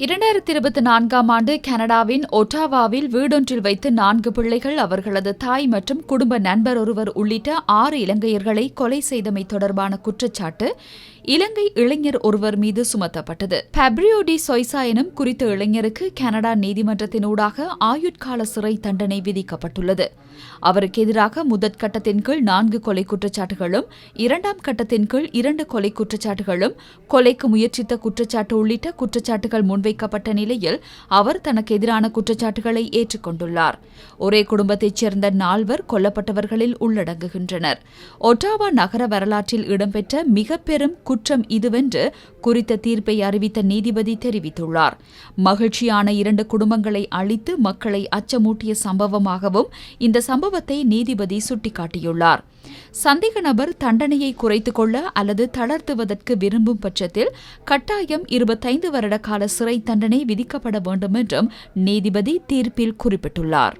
2024 ஆண்டு கனடாவின் ஒட்டாவாவில் வீடொன்றில் வைத்து 4 பிள்ளைகள், அவர்களது தாய் மற்றும் குடும்ப நண்பர் ஒருவர் உள்ளிட்ட 6 இலங்கையர்களை கொலை செய்தமை தொடர்பான குற்றச்சாட்டு இலங்கை இளைஞர் ஒருவர் மீது சுமத்தப்பட்டது. பாப்ரியோ டி சொய்சா எனும் குறித்த இளைஞருக்கு கனடா நீதிமன்றத்தினூடாக ஆயுட்கால சிறை தண்டனை விதிக்கப்பட்டுள்ளது. அவருக்கு எதிராக முதற்கட்டத்தின் கீழ் 4 கொலை குற்றச்சாட்டுகளும், 2ஆம் கட்டத்தின் கீழ் 2 கொலை குற்றச்சாட்டுகளும், கொலைக்கு முயற்சித்த குற்றச்சாட்டு உள்ளிட்ட குற்றச்சாட்டுகள் முன்வைக்கப்பட்ட நிலையில் அவர் தனக்கு எதிரான குற்றச்சாட்டுகளை ஏற்றுக்கொண்டுள்ளார். ஒரே குடும்பத்தைச் சேர்ந்த 4 கொல்லப்பட்டவர்களில் உள்ளடங்குகின்றனர். ஒட்டாவா நகர வரலாற்றில் இடம்பெற்ற மிக பெரும் குற்றம் இதுவென்று குறித்த தீர்ப்பை அறிவித்த நீதிபதி தெரிவித்துள்ளார். மகிழ்ச்சியான 2 குடும்பங்களை அழித்து மக்களை அச்சமூட்டிய சம்பவமாகவும் இந்த சம்பவத்தை நீதிபதி சுட்டிக்காட்டியுள்ளார். சந்தேக நபர் தண்டனையை குறைத்துக் கொள்ள அல்லது தளர்த்துவதற்கு விரும்பும் பட்சத்தில் கட்டாயம் 25 வருட கால சிறை தண்டனை விதிக்கப்பட வேண்டும் என்றும் நீதிபதி தீர்ப்பில் குறிப்பிட்டுள்ளார்.